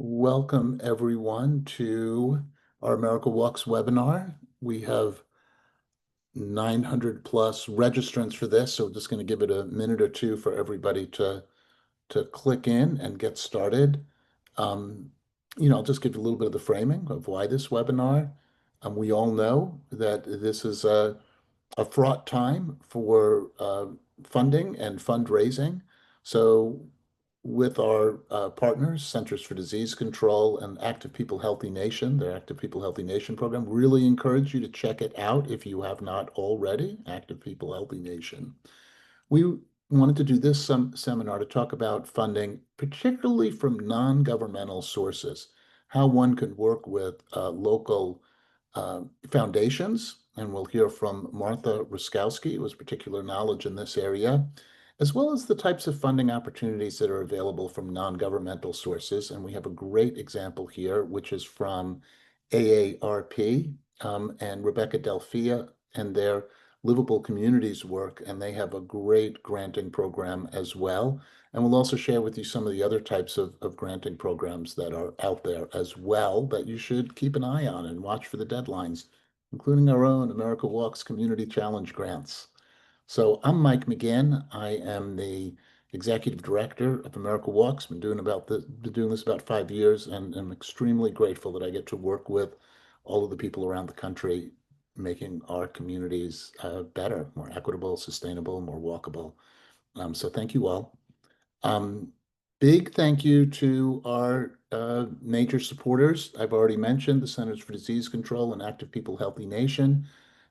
Welcome everyone to our America Walks webinar. We have 900 plus registrants for this, so we're just going to give it a minute or two for everybody to click in and get started. Um, I'll just give you a little bit of the framing of why this webinar. We all know that this is a fraught time for funding and fundraising. So with our partners, Centers for Disease Control and Active People Healthy Nation, their Active People Healthy Nation program, really encourage you to check it out if you have not already, Active People Healthy Nation. We wanted to do this seminar to talk about funding, particularly from non-governmental sources, how one can work with local foundations, and we'll hear from Martha Roskowski, who has particular knowledge in this area, as well as the types of funding opportunities that are available from non-governmental sources. And we have a great example here, which is from AARP and Rebecca Delphia and their Livable Communities work, and they have a great granting program as well. And we'll also share with you some of the other types of granting programs that are out there as well that you should keep an eye on and watch for the deadlines, including our own America Walks Community Challenge grants. So I'm Mike McGinn. I am the executive director of America Walks. Been doing this about 5 years, and I'm extremely grateful that I get to work with all of the people around the country making our communities better, more equitable, sustainable, more walkable. So thank you all. Um, Big thank you to our major supporters. I've already mentioned the Centers for Disease Control and Active People Healthy Nation.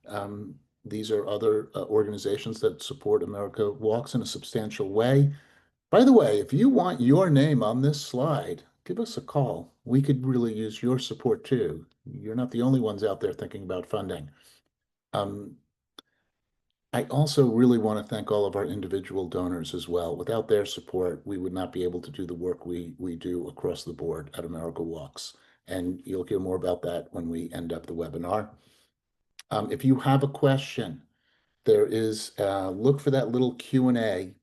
Um, these are other organizations that support America Walks in a substantial way. By the way, if you want your name on this slide, give us a call. We could really use your support too. You're not the only ones out there thinking about funding. Um, I also really want to thank all of our individual donors as well. Without their support, we would not be able to do the work we do across the board at America Walks. And you'll hear more about that when we end up the webinar. If you have a question, there is look for that little Q&A,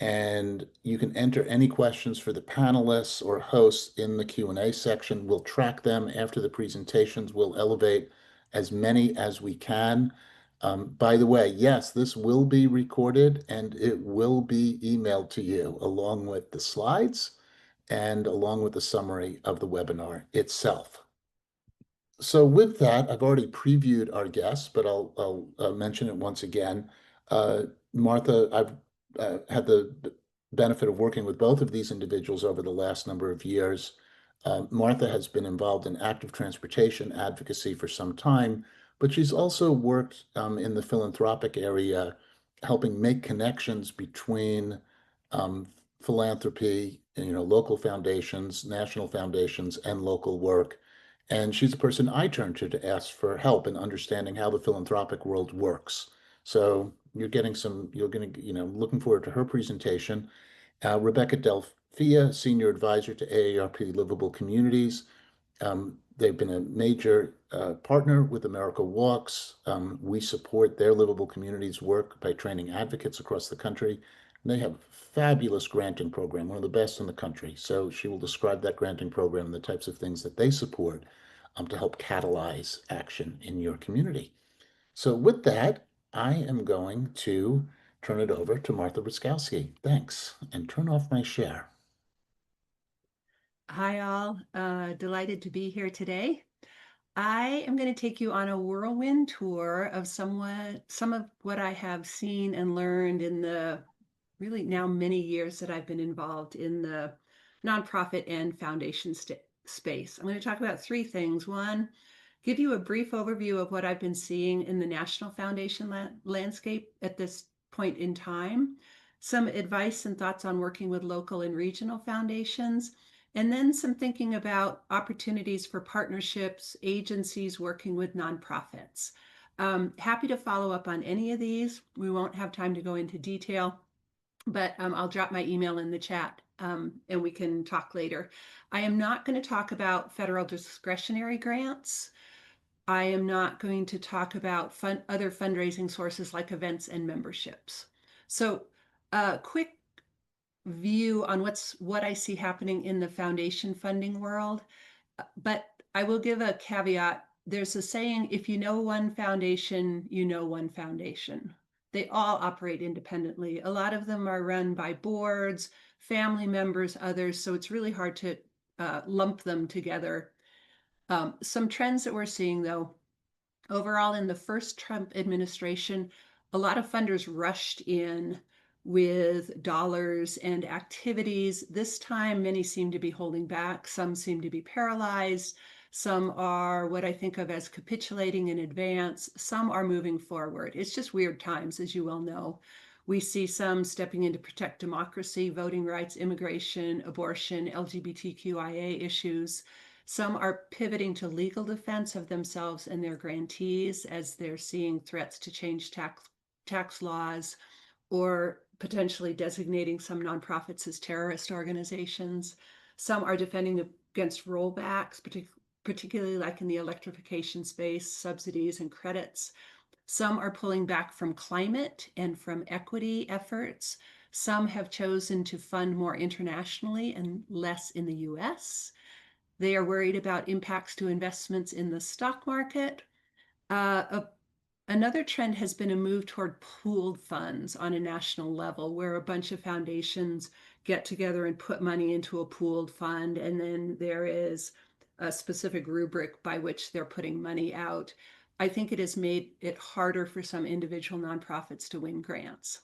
and you can enter any questions for the panelists or hosts in the Q&A section. We'll track them after the presentations. We'll elevate as many as we can. By the way, yes, this will be recorded and it will be emailed to you along with the slides and along with the summary of the webinar itself. So with that, I've already previewed our guests, but I'll mention it once again. Martha, I've had the benefit of working with both of these individuals over the last number of years. Martha has been involved in active transportation advocacy for some time, but she's also worked in the philanthropic area, helping make connections between um, philanthropy, local foundations, national foundations, and local work. And she's the person I turn to ask for help in understanding how the philanthropic world works. So you're going to, looking forward to her presentation. Rebecca Delphia, Senior Advisor to AARP Livable Communities. They've been a major partner with America Walks. We support their Livable Communities work by training advocates across the country. And they have a fabulous granting program, one of the best in the country. So she will describe that granting program and the types of things that they support to help catalyze action in your community. So with that, I am going to turn it over to Martha Roskowski. Thanks, and turn off my share. Hi, all. Delighted to be here today. I am going to take you on a whirlwind tour of some of what I have seen and learned in the really now many years that I've been involved in the nonprofit and foundation space. I'm going to talk about three things. One, give you a brief overview of what I've been seeing in the national foundation landscape at this point in time, some advice and thoughts on working with local and regional foundations, and then some thinking about opportunities for partnerships, agencies working with nonprofits. Happy to follow up on any of these. We won't have time to go into detail, but I'll drop my email in the chat and we can talk later. I am not going to talk about federal discretionary grants. I am not going to talk about other fundraising sources like events and memberships. So quick view on what I see happening in the foundation funding world. But I will give a caveat. There's a saying, if you know one foundation, you know one foundation. They all operate independently. A lot of them are run by boards, family members, others. So it's really hard to lump them together. Some trends that we're seeing, though, overall in the first Trump administration, a lot of funders rushed in with dollars and activities. This time, many seem to be holding back. Some seem to be paralyzed. Some are what I think of as capitulating in advance. Some are moving forward. It's just weird times, as you well know. We see some stepping in to protect democracy, voting rights, immigration, abortion, LGBTQIA issues. Some are pivoting to legal defense of themselves and their grantees as they're seeing threats to change tax laws, or potentially designating some nonprofits as terrorist organizations. Some are defending against rollbacks, particularly like in the electrification space, subsidies and credits. Some are pulling back from climate and from equity efforts. Some have chosen to fund more internationally and less in the US. They are worried about impacts to investments in the stock market. Another trend has been a move toward pooled funds on a national level, where a bunch of foundations get together and put money into a pooled fund, and then there is a specific rubric by which they're putting money out. I think it has made it harder for some individual nonprofits to win grants.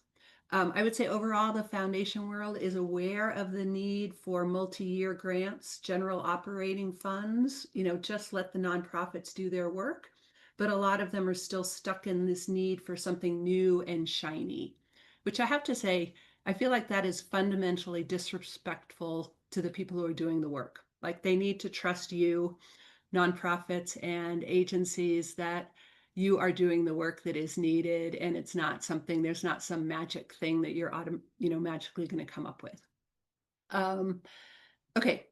I would say overall, the foundation world is aware of the need for multi-year grants, general operating funds, just let the nonprofits do their work. But a lot of them are still stuck in this need for something new and shiny, which I have to say, I feel like that is fundamentally disrespectful to the people who are doing the work. Like, they need to trust you, nonprofits and agencies, that you are doing the work that is needed, and it's not something, there's not some magic thing that you're magically going to come up with. Okay,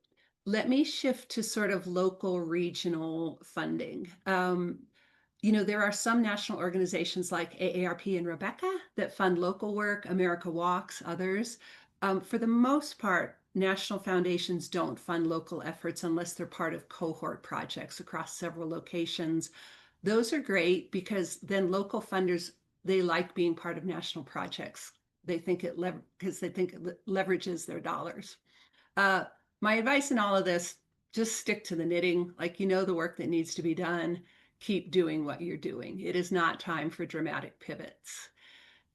let me shift to sort of local regional funding. There are some national organizations like AARP and Rebecca that fund local work, America Walks, others. For the most part, national foundations don't fund local efforts unless they're part of cohort projects across several locations. Those are great because then local funders, they like being part of national projects. They think it leverages their dollars. My advice in all of this, just stick to the knitting. Like, the work that needs to be done. Keep doing what you're doing. It is not time for dramatic pivots.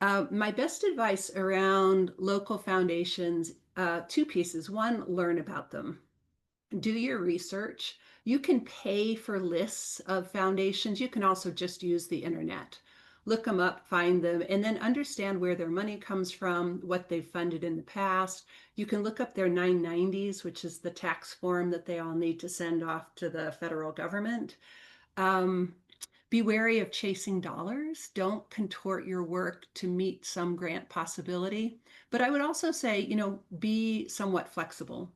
My best advice around local foundations, two pieces. One, learn about them. Do your research. You can pay for lists of foundations. You can also just use the internet. Look them up, find them, and then understand where their money comes from, what they've funded in the past. You can look up their 990s, which is the tax form that they all need to send off to the federal government. Be wary of chasing dollars. Don't contort your work to meet some grant possibility. But I would also say, be somewhat flexible.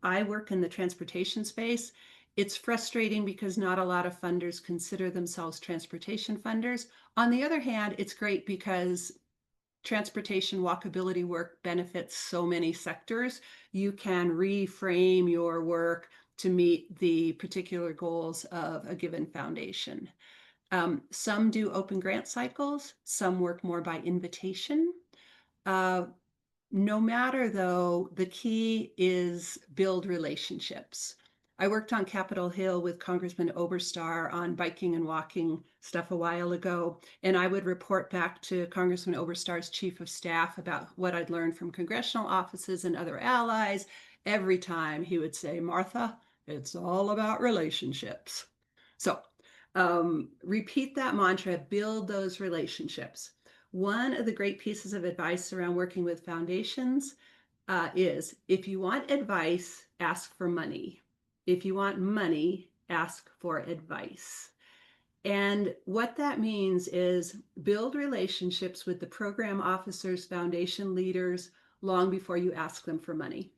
I work in the transportation space. It's frustrating because not a lot of funders consider themselves transportation funders. On the other hand, it's great because transportation walkability work benefits so many sectors. You can reframe your work to meet the particular goals of a given foundation. Some do open grant cycles. Some work more by invitation. No matter, though, the key is build relationships. I worked on Capitol Hill with Congressman Oberstar on biking and walking stuff a while ago, and I would report back to Congressman Oberstar's chief of staff about what I'd learned from congressional offices and other allies. Every time he would say, "Martha, it's all about relationships." So repeat that mantra, build those relationships. One of the great pieces of advice around working with foundations is, if you want advice, ask for money. If you want money, ask for advice. And what that means is build relationships with the program officers, foundation leaders, long before you ask them for money.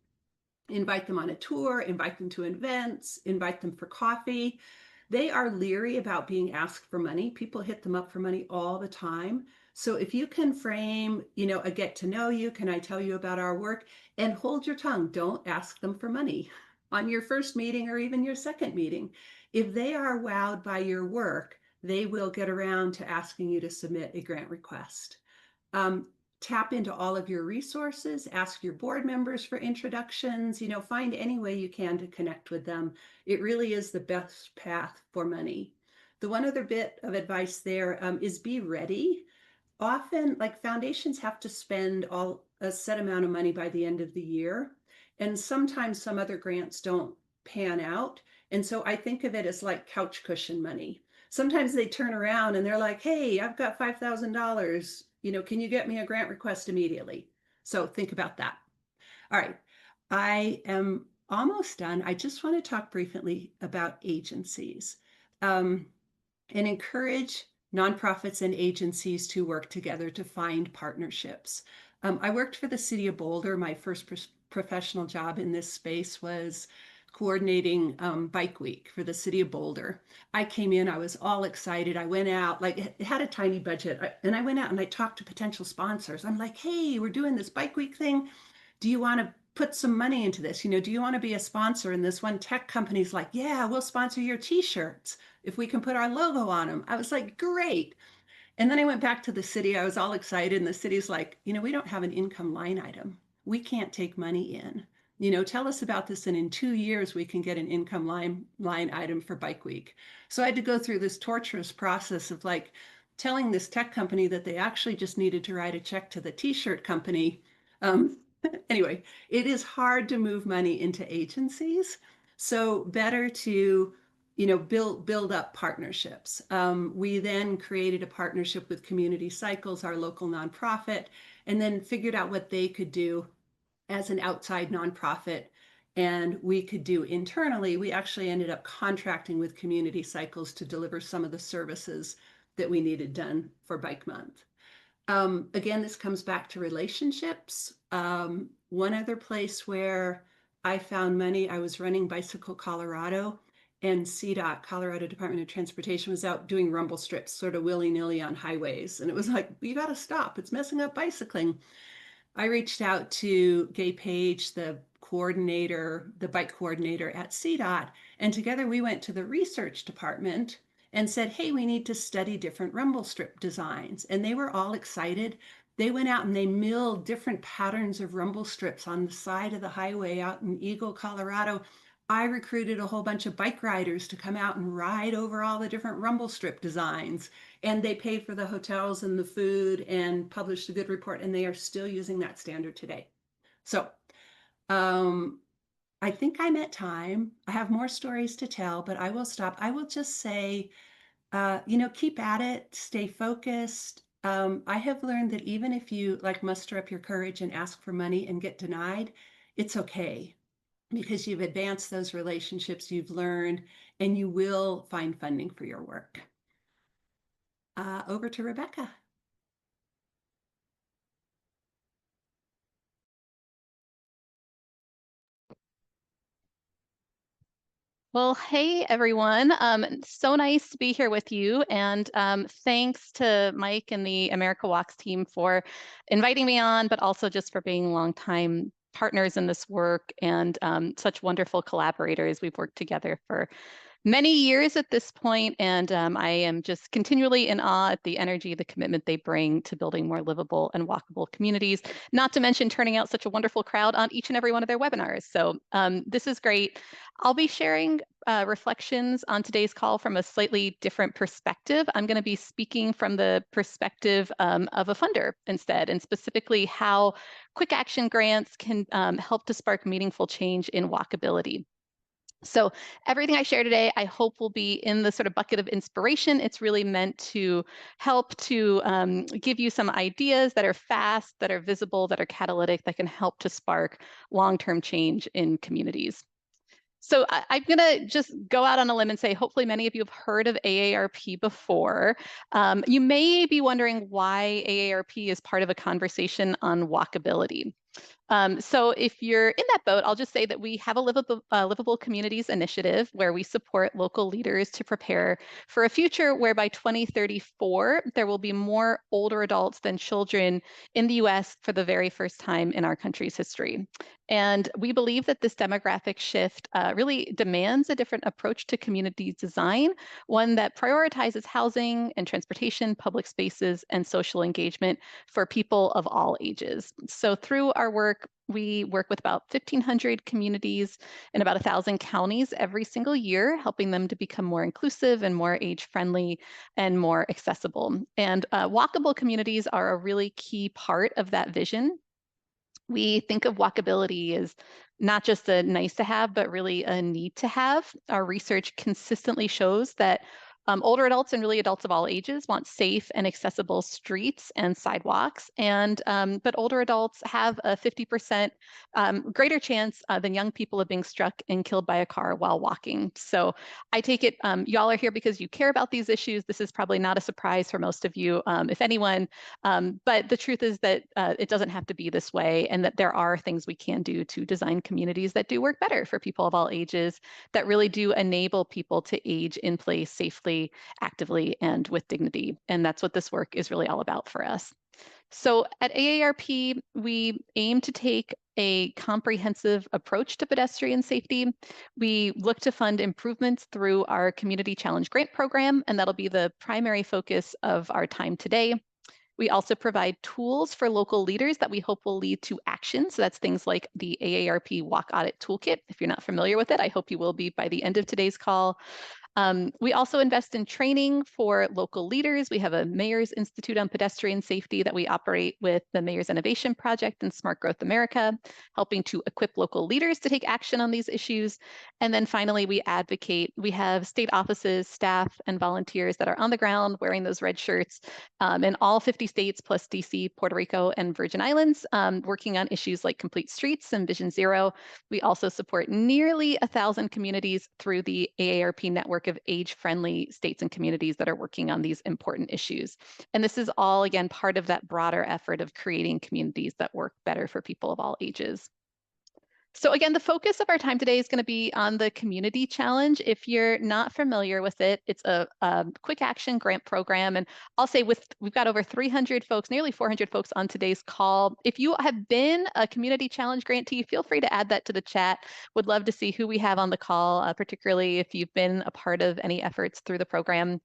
Invite them on a tour, invite them to events, invite them for coffee. They are leery about being asked for money. People hit them up for money all the time. So if you can frame, a get to know you, can I tell you about our work, and hold your tongue, don't ask them for money on your first meeting or even your second meeting. If they are wowed by your work, they will get around to asking you to submit a grant request. Tap into all of your resources, ask your board members for introductions, find any way you can to connect with them. It really is the best path for money. The one other bit of advice there is be ready. Often, like, foundations have to spend a set amount of money by the end of the year. And sometimes some other grants don't pan out. And so I think of it as like couch cushion money. Sometimes they turn around and they're like, hey, I've got $5,000. Can you get me a grant request immediately? So think about that. All right. I am almost done. I just want to talk briefly about agencies and encourage nonprofits and agencies to work together to find partnerships. I worked for the city of Boulder. My first professional job in this space was coordinating Bike Week for the city of Boulder. I came in, I was all excited. I went out, like, it had a tiny budget, and I went out and I talked to potential sponsors. I'm like, hey, we're doing this Bike Week thing. Do you want to put some money into this? Do you want to be a sponsor? And this one tech company's like, yeah, we'll sponsor your t-shirts if we can put our logo on them. I was like, great. And then I went back to the city. I was all excited. And the city's like, we don't have an income line item. We can't take money in. Tell us about this. And in 2 years, we can get an income line item for Bike Week. So I had to go through this torturous process of, like, telling this tech company that they actually just needed to write a check to the t-shirt company. Anyway, it is hard to move money into agencies. So better to build up partnerships. We then created a partnership with Community Cycles, our local nonprofit, and then figured out what they could do as an outside nonprofit and we could do internally. We actually ended up contracting with Community Cycles to deliver some of the services that we needed done for Bike Month. Again, this comes back to relationships. One other place where I found money, I was running Bicycle Colorado, and CDOT, Colorado Department of Transportation, was out doing rumble strips sort of willy-nilly on highways. And it was like, you got to stop. It's messing up bicycling. I reached out to Gay Page, the coordinator, the bike coordinator at CDOT, and together we went to the research department and said, hey, we need to study different rumble strip designs. And they were all excited. They went out and they milled different patterns of rumble strips on the side of the highway out in Eagle, Colorado. I recruited a whole bunch of bike riders to come out and ride over all the different rumble strip designs. And they paid for the hotels and the food and published a good report. And they are still using that standard today. So I think I'm at time. I have more stories to tell, but I will stop. I will just say, keep at it, stay focused. I have learned that even if you, like, muster up your courage and ask for money and get denied, it's okay, because you've advanced those relationships, you've learned, and you will find funding for your work. Over to Rebecca. Well, hey everyone. So nice to be here with you. And thanks to Mike and the America Walks team for inviting me on, but also just for being longtime partners in this work and such wonderful collaborators. We've worked together for many years at this point, and I am just continually in awe at the energy, the commitment they bring to building more livable and walkable communities, not to mention turning out such a wonderful crowd on each and every one of their webinars. So this is great. I'll be sharing reflections on today's call from a slightly different perspective. I'm going to be speaking from the perspective of a funder instead, and specifically how quick action grants can help to spark meaningful change in walkability. So everything I share today, I hope will be in the sort of bucket of inspiration. It's really meant to help to give you some ideas that are fast, that are visible, that are catalytic, that can help to spark long-term change in communities. So I'm going to just go out on a limb and say, hopefully many of you have heard of AARP before. You may be wondering why AARP is part of a conversation on walkability. So if you're in that boat, I'll just say that we have a Livable Communities initiative where we support local leaders to prepare for a future where by 2034, there will be more older adults than children in the US for the very first time in our country's history. And we believe that this demographic shift really demands a different approach to community design, one that prioritizes housing and transportation, public spaces, and social engagement for people of all ages. So through our work, we work with about 1,500 communities in about 1,000 counties every single year, helping them to become more inclusive and more age-friendly and more accessible. And walkable communities are a really key part of that vision. We think of walkability as not just a nice to have, but really a need to have. Our research consistently shows that older adults and really adults of all ages want safe and accessible streets and sidewalks. And but older adults have a 50% greater chance than young people of being struck and killed by a car while walking. So I take it y'all are here because you care about these issues. This is probably not a surprise for most of you, if anyone. But the truth is that it doesn't have to be this way, and that there are things we can do to design communities that do work better for people of all ages, that really do enable people to age in place safely, actively, and with dignity. And that's what this work is really all about for us. So at AARP, we aim to take a comprehensive approach to pedestrian safety. We look to fund improvements through our Community Challenge Grant Program, and that'll be the primary focus of our time today. We also provide tools for local leaders that we hope will lead to action. So that's things like the AARP Walk Audit Toolkit. If you're not familiar with it, I hope you will be by the end of today's call. We also invest in training for local leaders. We have a Mayor's Institute on Pedestrian Safety that we operate with the Mayor's Innovation Project and Smart Growth America, helping to equip local leaders to take action on these issues. And then finally, we advocate. We have state offices, staff, and volunteers that are on the ground wearing those red shirts in all 50 states, plus DC, Puerto Rico, and Virgin Islands, working on issues like complete streets and Vision Zero. We also support nearly 1,000 communities through the AARP network of age-friendly states and communities that are working on these important issues. And this is all, again, part of that broader effort of creating communities that work better for people of all ages. So again, the focus of our time today is going to be on the Community Challenge. If you're not familiar with it, it's a quick action grant program. And I'll say we've got over 300 folks, nearly 400 folks on today's call. If you have been a Community Challenge grantee, feel free to add that to the chat. Would love to see who we have on the call, particularly if you've been a part of any efforts through the program.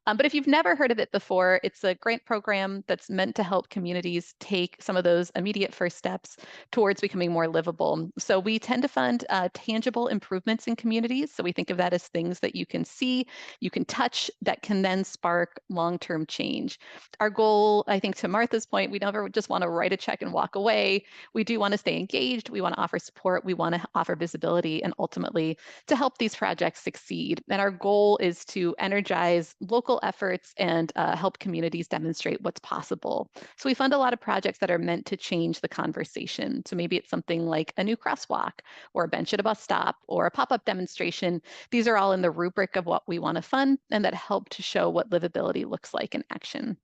But if you've never heard of it before, it's a grant program that's meant to help communities take some of those immediate first steps towards becoming more livable. So we tend to fund tangible improvements in communities. So we think of that as things that you can see, you can touch, that can then spark long-term change. Our goal, I think to Martha's point, we never just want to write a check and walk away. We do want to stay engaged. We want to offer support. We want to offer visibility, and ultimately to help these projects succeed. And our goal is to energize local efforts and help communities demonstrate what's possible. So we fund a lot of projects that are meant to change the conversation. So maybe it's something like a new crosswalk or a bench at a bus stop or a pop-up demonstration. These are all in the rubric of what we want to fund and that help to show what livability looks like in action.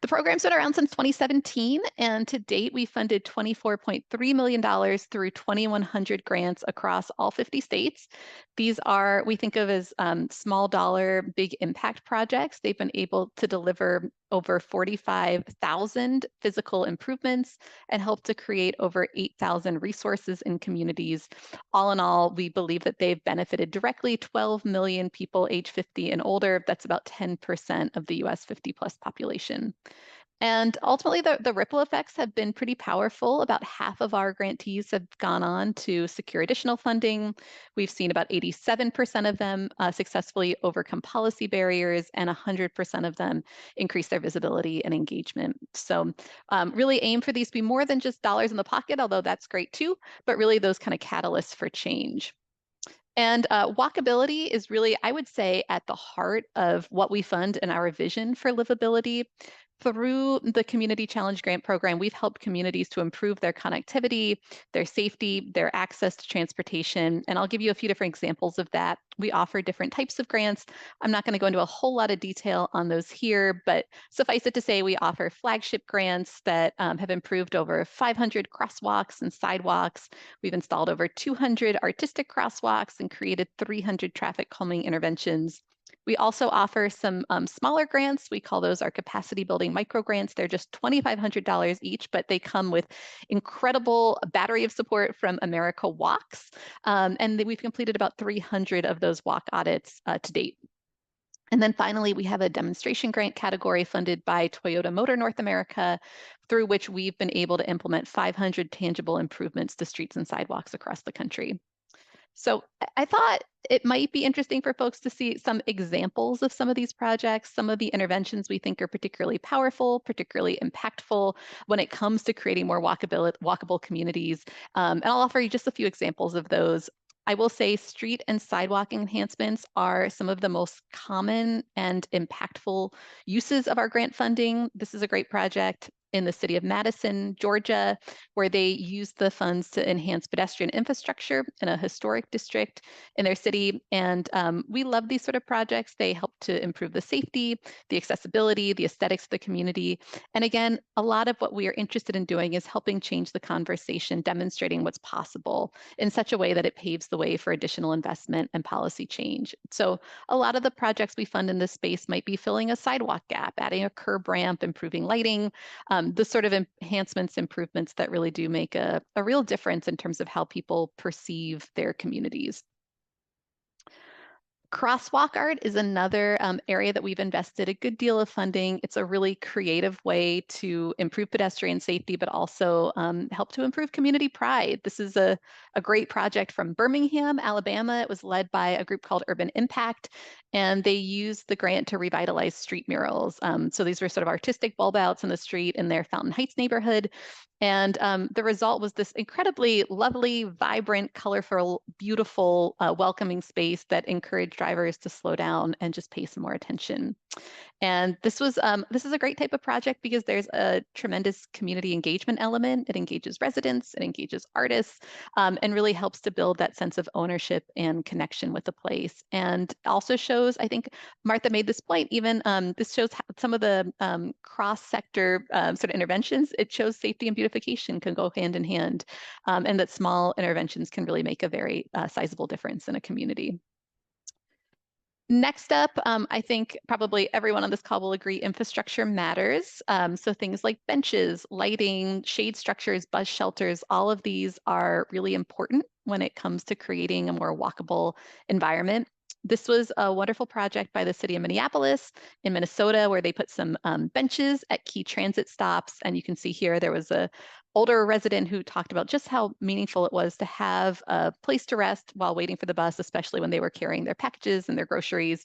The program's been around since 2017, and to date, we funded $24.3 million through 2,100 grants across all 50 states. These are, we think of as small dollar, big impact projects. They've been able to deliver over 45,000 physical improvements and help to create over 8,000 resources in communities. All in all, we believe that they've benefited directly 12 million people age 50 and older. That's about 10% of the US 50 plus population. And ultimately, the ripple effects have been pretty powerful. About half of our grantees have gone on to secure additional funding. We've seen about 87% of them successfully overcome policy barriers, and 100% of them increase their visibility and engagement. So really aim for these to be more than just dollars in the pocket, although that's great too, but really those kind of catalysts for change. And walkability is really, I would say, at the heart of what we fund in our vision for livability. through the Community Challenge Grant Program, we've helped communities to improve their connectivity, their safety, their access to transportation. And I'll give you a few different examples of that. We offer different types of grants. I'm not going to go into a whole lot of detail on those here, but suffice it to say, we offer flagship grants that have improved over 500 crosswalks and sidewalks. We've installed over 200 artistic crosswalks and created 300 traffic calming interventions. We also offer some smaller grants. We call those our capacity building micro grants. They're just $2,500 each, but they come with incredible battery of support from America Walks. And we've completed about 300 of those walk audits to date. And then finally, we have a demonstration grant category funded by Toyota Motor North America, through which we've been able to implement 500 tangible improvements to streets and sidewalks across the country. So I thought it might be interesting for folks to see some examples of some of these projects, some of the interventions we think are particularly powerful, particularly impactful when it comes to creating more walkable communities. And I'll offer you just a few examples of those. I will say street and sidewalk enhancements are some of the most common and impactful uses of our grant funding. This is a great project in the city of Madison, Georgia, where they use the funds to enhance pedestrian infrastructure in a historic district in their city. And we love these sort of projects. They help to improve the safety, the accessibility, the aesthetics of the community. And again, a lot of what we are interested in doing is helping change the conversation, demonstrating what's possible in such a way that it paves the way for additional investment and policy change. So a lot of the projects we fund in this space might be filling a sidewalk gap, adding a curb ramp, improving lighting, the sort of enhancements, improvements that really do make a real difference in terms of how people perceive their communities. Crosswalk art is another area that we've invested a good deal of funding. It's a really creative way to improve pedestrian safety, but also help to improve community pride. This is a great project from Birmingham, Alabama. It was led by a group called Urban Impact, and they used the grant to revitalize street murals. So these were sort of artistic bulb outs in the street in their Fountain Heights neighborhood. And the result was this incredibly lovely, vibrant, colorful, beautiful, welcoming space that encouraged drivers to slow down and just pay some more attention. And this is a great type of project because there's a tremendous community engagement element. It engages residents, it engages artists, and really helps to build that sense of ownership and connection with the place. And also shows, I think Martha made this point, even this shows some of the cross-sector sort of interventions. It shows safety and beautification can go hand in hand, and that small interventions can really make a very sizable difference in a community. Next up, I think probably everyone on this call will agree infrastructure matters. So things like benches, lighting, shade structures, bus shelters, all of these are really important when it comes to creating a more walkable environment. This was a wonderful project by the city of Minneapolis in Minnesota, where they put some benches at key transit stops. And you can see here there was a older resident who talked about just how meaningful it was to have a place to rest while waiting for the bus, especially when they were carrying their packages and their groceries.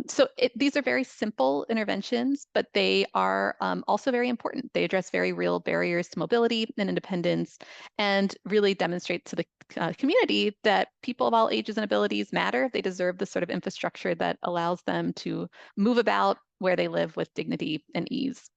So these are very simple interventions, but they are also very important. They address very real barriers to mobility and independence, and really demonstrate to the community that people of all ages and abilities matter. They deserve the sort of infrastructure that allows them to move about where they live with dignity and ease.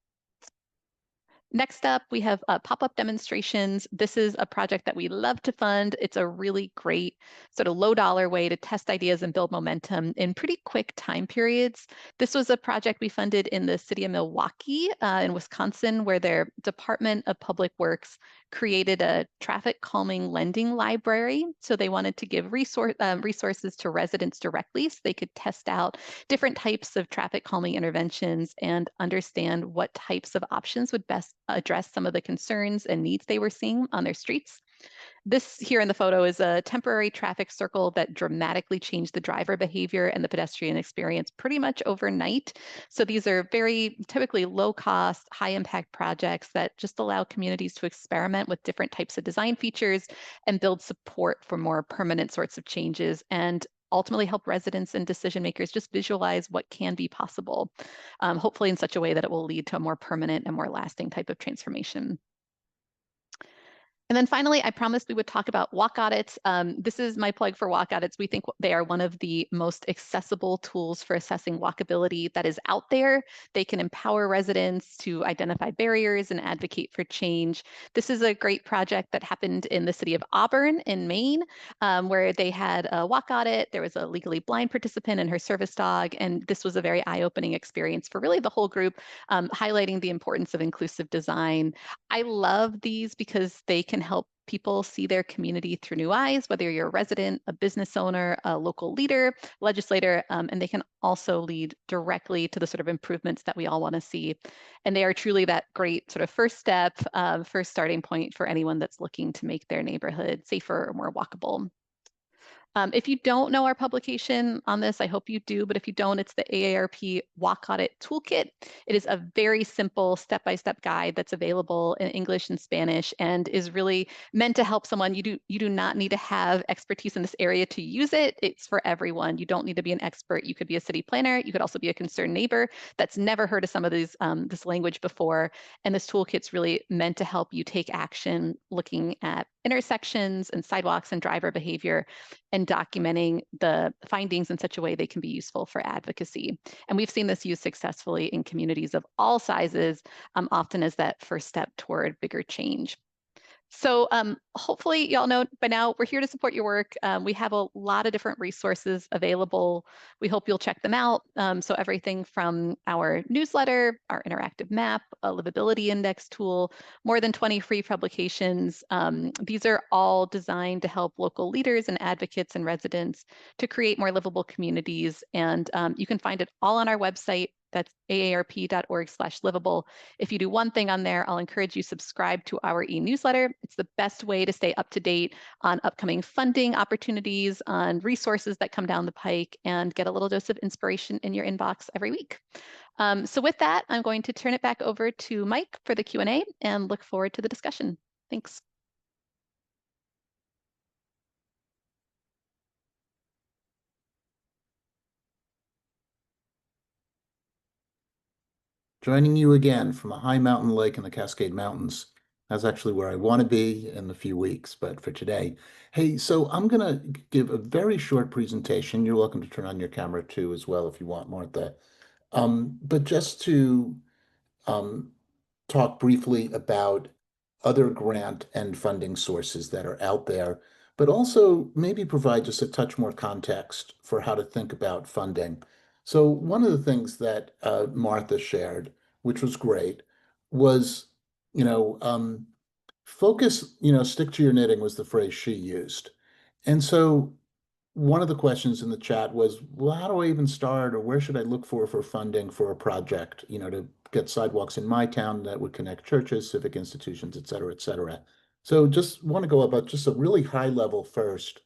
Next up, we have pop-up demonstrations. This is a project that we love to fund. It's a really great sort of low-dollar way to test ideas and build momentum in pretty quick time periods. This was a project we funded in the city of Milwaukee in Wisconsin, where their Department of Public Works created a traffic calming lending library. So they wanted to give resources to residents directly so they could test out different types of traffic calming interventions and understand what types of options would best address some of the concerns and needs they were seeing on their streets. This here in the photo is a temporary traffic circle that dramatically changed the driver behavior and the pedestrian experience pretty much overnight. So these are very typically low cost, high impact projects that just allow communities to experiment with different types of design features and build support for more permanent sorts of changes, and ultimately help residents and decision makers just visualize what can be possible, hopefully in such a way that it will lead to a more permanent and more lasting type of transformation. And then finally, I promised we would talk about walk audits. This is my plug for walk audits. We think they are one of the most accessible tools for assessing walkability that is out there. They can empower residents to identify barriers and advocate for change. This is a great project that happened in the city of Auburn in Maine, where they had a walk audit. There was a legally blind participant and her service dog, and this was a very eye-opening experience for really the whole group, highlighting the importance of inclusive design. I love these because they can help people see their community through new eyes, whether you're a resident, a business owner, a local leader, legislator, and they can also lead directly to the sort of improvements that we all want to see. And they are truly that great sort of first step, first starting point for anyone that's looking to make their neighborhood safer or more walkable. If you don't know our publication on this, I hope you do, but if you don't, it's the AARP Walk Audit Toolkit. It is a very simple step-by-step guide that's available in English and Spanish and is really meant to help someone. You do not need to have expertise in this area to use it. It's for everyone. You don't need to be an expert. You could be a city planner. You could also be a concerned neighbor that's never heard of some of these this language before. And this toolkit's really meant to help you take action looking at intersections and sidewalks and driver behavior and documenting the findings in such a way they can be useful for advocacy. And we've seen this used successfully in communities of all sizes, often as that first step toward bigger change. So hopefully y'all know by now we're here to support your work. We have a lot of different resources available. We hope you'll check them out. So everything from our newsletter, our interactive map, a livability index tool, more than 20 free publications. These are all designed to help local leaders and advocates and residents to create more livable communities. And you can find it all on our website. That's aarp.org/livable. If you do one thing on there, I'll encourage you subscribe to our e-newsletter. It's the best way to stay up to date on upcoming funding opportunities, on resources that come down the pike, and get a little dose of inspiration in your inbox every week. So with that, I'm going to turn it back over to Mike for the Q&A and look forward to the discussion. Thanks. Joining you again from a high mountain lake in the Cascade Mountains. That's actually where I want to be in a few weeks, but for today. Hey, so I'm going to give a very short presentation. You're welcome to turn on your camera too as well if you want, Martha. But just to talk briefly about other grant and funding sources that are out there, but also maybe provide just a touch more context for how to think about funding. So one of the things that Martha shared, which was great, was, focus, stick to your knitting was the phrase she used. And so one of the questions in the chat was, well, how do I even start, or where should I look for funding for a project, to get sidewalks in my town that would connect churches, civic institutions, et cetera, et cetera. So just want to go about just a really high level first.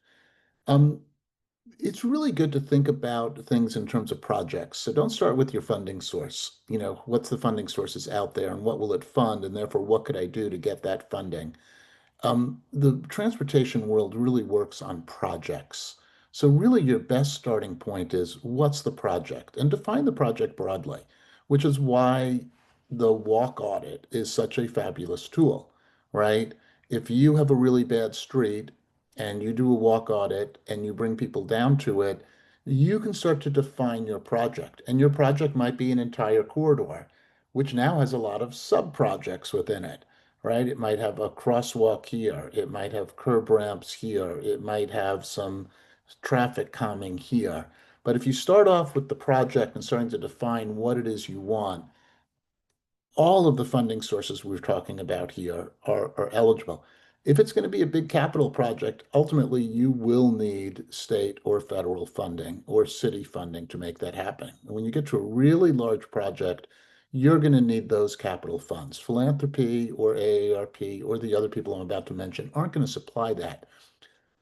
It's really good to think about things in terms of projects. So don't start with your funding source. What's the funding sources out there and what will it fund? And therefore, what could I do to get that funding? The transportation world really works on projects. So really your best starting point is what's the project? And define the project broadly, which is why the walk audit is such a fabulous tool, right? If you have a really bad street and you do a walk audit and you bring people down to it, you can start to define your project. And your project might be an entire corridor, which now has a lot of sub-projects within it, right? It might have a crosswalk here. It might have curb ramps here. It might have some traffic calming here. But if you start off with the project and starting to define what it is you want, all of the funding sources we're talking about here are eligible. If it's going to be a big capital project, ultimately you will need state or federal funding or city funding to make that happen. And when you get to a really large project, you're going to need those capital funds. Philanthropy or AARP or the other people I'm about to mention aren't going to supply that.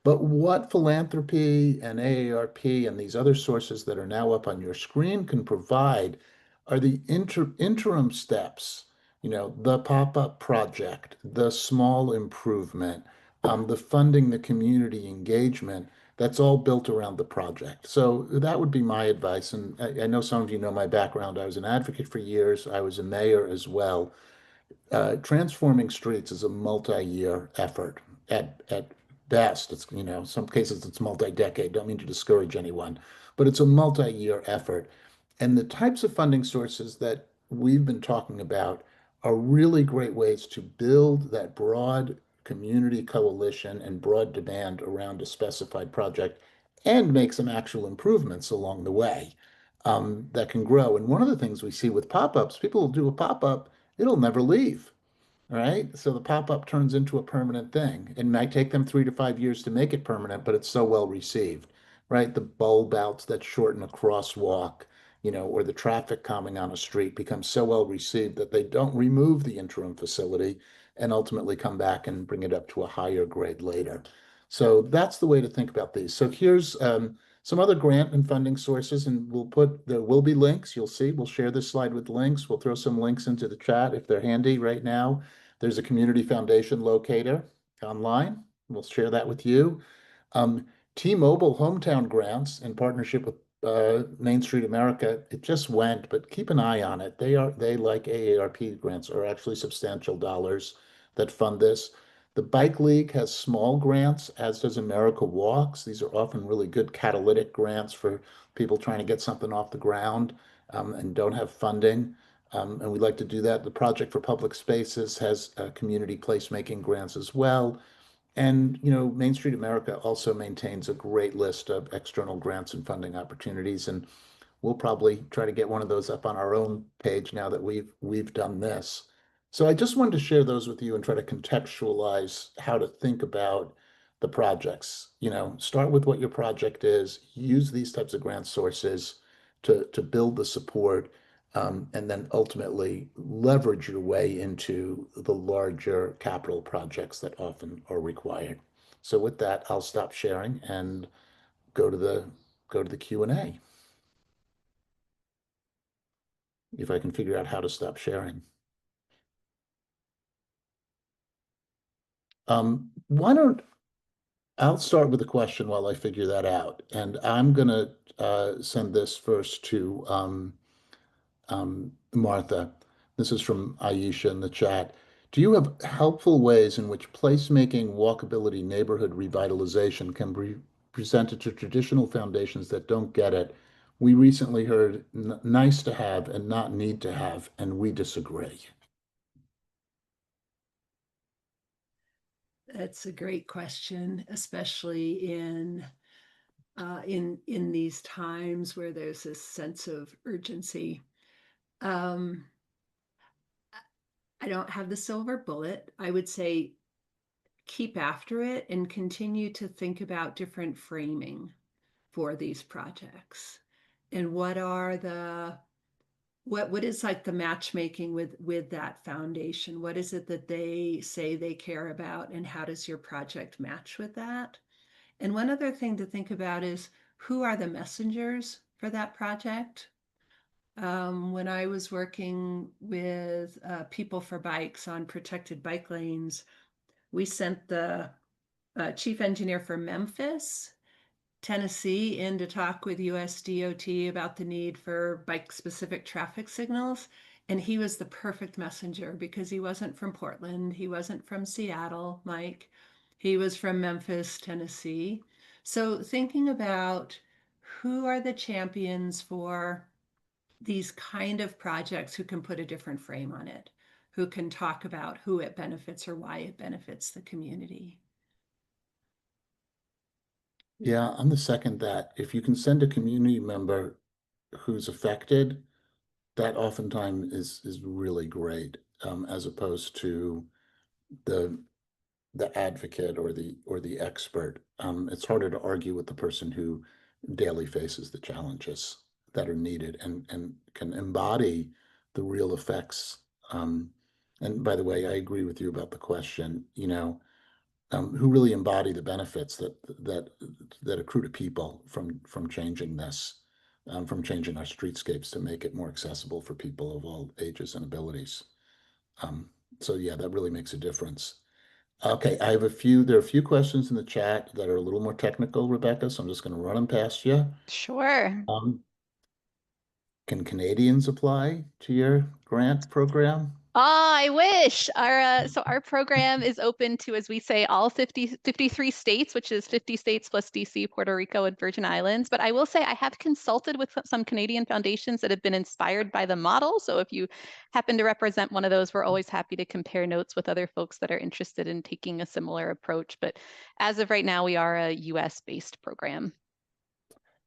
But what philanthropy and AARP and these other sources that are now up on your screen can provide are the interim steps, the pop-up project, the small improvement, the funding, the community engagement, that's all built around the project. So that would be my advice. And I know some of you know my background. I was an advocate for years. I was a mayor as well. transforming streets is a multi-year effort. At best, it's, you know, some cases it's multi-decade. Don't mean to discourage anyone, but it's a multi-year effort. And the types of funding sources that we've been talking about are really great ways to build that broad community coalition and broad demand around a specified project and make some actual improvements along the way, that can grow. And one of the things we see with pop-ups, people will do a pop-up, it'll never leave. Right? So the pop-up turns into a permanent thing. It might take them 3 to 5 years to make it permanent, but it's so well received, right? The bulb outs that shorten a crosswalk, you know, or the traffic calming on a street becomes so well received that they don't remove the interim facility and ultimately come back and bring it up to a higher grade later. So that's the way to think about these. So here's some other grant and funding sources, and there will be links. You'll see, we'll share this slide with links. We'll throw some links into the chat if they're handy right now. There's a community foundation locator online. We'll share that with you. T-Mobile hometown grants in partnership with Main Street America. It just went, but keep an eye on it. They like AARP grants are actually substantial dollars that fund this. The Bike League has small grants, as does America Walks. These are often really good catalytic grants for people trying to get something off the ground, and don't have funding. And we like to do that. The Project for Public Spaces has community placemaking grants as well. And, you know, Main Street America also maintains a great list of external grants and funding opportunities. And we'll probably try to get one of those up on our own page now that we've done this. So I just wanted to share those with you and try to contextualize how to think about the projects. You know, start with what your project is, use these types of grant sources to build the support, and then ultimately leverage your way into the larger capital projects that often are required. So with that, I'll stop sharing and go to the Q&A. If I can figure out how to stop sharing. Why don't I'll start with a question while I figure that out, and I'm gonna send this first to Martha. This is from Aisha in the chat. Do you have helpful ways in which placemaking walkability neighborhood revitalization can be presented to traditional foundations that don't get it? We recently heard nice to have and not need to have, and we disagree. That's a great question, especially in these times where there's this sense of urgency. I don't have the silver bullet. I would say keep after it and continue to think about different framing for these projects. And what is like the matchmaking with that foundation? What is it that they say they care about, and how does your project match with that? And one other thing to think about is, who are the messengers for that project? When I was working with People for Bikes on protected bike lanes, we sent the chief engineer for Memphis, Tennessee, in to talk with US DOT about the need for bike-specific traffic signals. And he was the perfect messenger because he wasn't from Portland. He wasn't from Seattle, Mike. He was from Memphis, Tennessee. So thinking about who are the champions for these kind of projects, who can put a different frame on it, who can talk about who it benefits or why it benefits the community. Yeah, I'm the second that. If you can send a community member who's affected, that oftentimes is really great, as opposed to the advocate or the expert. It's harder to argue with the person who daily faces the challenges that are needed and can embody the real effects. And by the way, I agree with you about the question, you know, who really embody the benefits that accrue to people from changing this, from changing our streetscapes to make it more accessible for people of all ages and abilities. So yeah, that really makes a difference. Okay, there are a few questions in the chat that are a little more technical, Rebecca, so I'm just going to run them past you. Sure. Can Canadians apply to your grant program? I wish. Our program is open to, as we say, all 53 states, which is 50 states plus DC, Puerto Rico, and Virgin Islands. But I will say I have consulted with some Canadian foundations that have been inspired by the model. So if you happen to represent one of those, we're always happy to compare notes with other folks that are interested in taking a similar approach. But as of right now, we are a US-based program.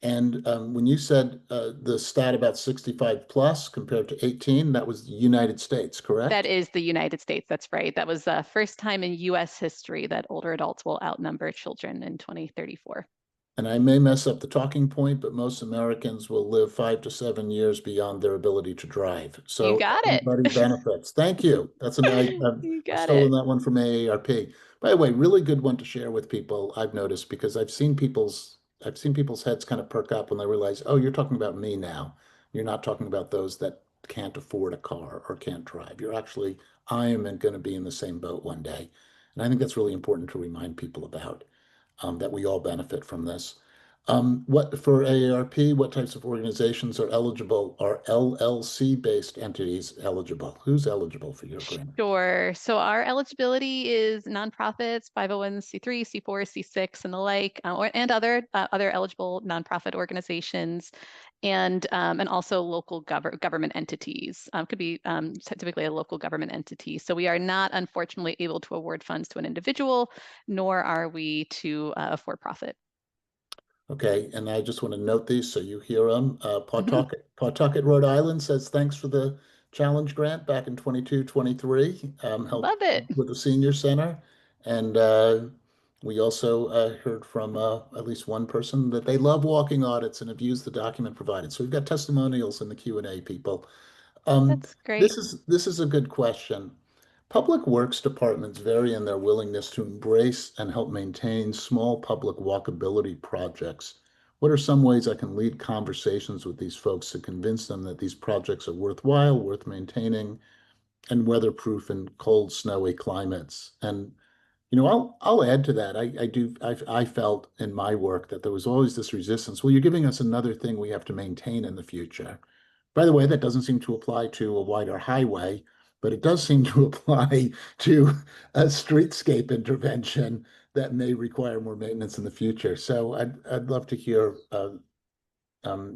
And when you said the stat about 65 plus compared to 18, that was the United States, That correct? is the United States. That's right. That was the first time in US history that older adults will outnumber children in 2034. And I may mess up the talking point, but most Americans will live 5 to 7 years beyond their ability to drive. You So got it. everybody benefits. Thank you. You I've got stolen it. that one from AARP. By the way, really good one to share with people. I've noticed because I've seen people's heads kind of perk up when they realize, oh, you're talking about me now. You're not talking about those that can't afford a car or can't drive. I am going to be in the same boat one day. And I think that's really important to remind people about that we all benefit from this. What for AARP, what types of organizations are eligible? Are LLC-based entities eligible? Who's eligible for your grant? Sure. So our eligibility is nonprofits, 501c3, C4, C6, and the like, and other eligible nonprofit organizations, and also local government entities. Could be typically a local government entity. So we are not, unfortunately, able to award funds to an individual, nor are we to a for-profit. Okay, and I just want to note these so you hear them. Mhm. Pawtucket, Rhode Island says thanks for the challenge grant back in 22, 23, helped Love it. with the senior center. And we also heard from at least one person that they love walking audits and have used the document provided. So we've got testimonials in the Q&A, people. That's great. This is a good question. Public works departments vary in their willingness to embrace and help maintain small public walkability projects. What are some ways I can lead conversations with these folks to convince them that these projects are worthwhile, worth maintaining, and weatherproof in cold, snowy climates? And I'll add to that. I felt in my work that there was always this resistance. Well, you're giving us another thing we have to maintain in the future. By the way, that doesn't seem to apply to a wider highway, but it does seem to apply to a streetscape intervention that may require more maintenance in the future. So I'd love to hear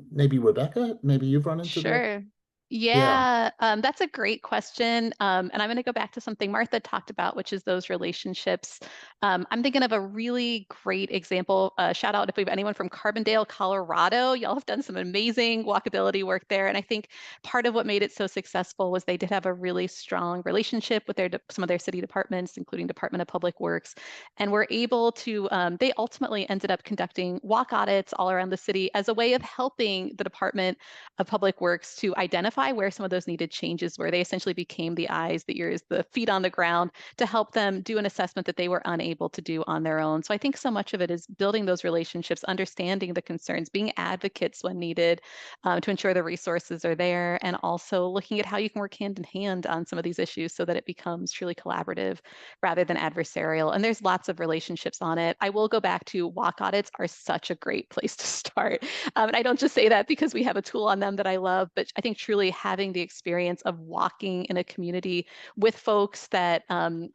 maybe Rebecca, maybe you've run into this. Sure. Yeah. Yeah, that's a great question. And I'm going to go back to something Martha talked about, which is those relationships. I'm thinking of a really great example. Shout out if we have anyone from Carbondale, Colorado. Y'all have done some amazing walkability work there. And I think part of what made it so successful was they did have a really strong relationship with some of their city departments, including Department of Public Works, and were able to, they ultimately ended up conducting walk audits all around the city as a way of helping the Department of Public Works to identify where some of those needed changes were. They essentially became the eyes, the ears, the feet on the ground to help them do an assessment that they were unable to do on their own. So I think so much of it is building those relationships, understanding the concerns, being advocates when needed to ensure the resources are there, and also looking at how you can work hand in hand on some of these issues so that it becomes truly collaborative rather than adversarial. And there's lots of relationships on it. I will go back to walk audits are such a great place to start. And I don't just say that because we have a tool on them that I love, but I think truly having the experience of walking in a community with folks that are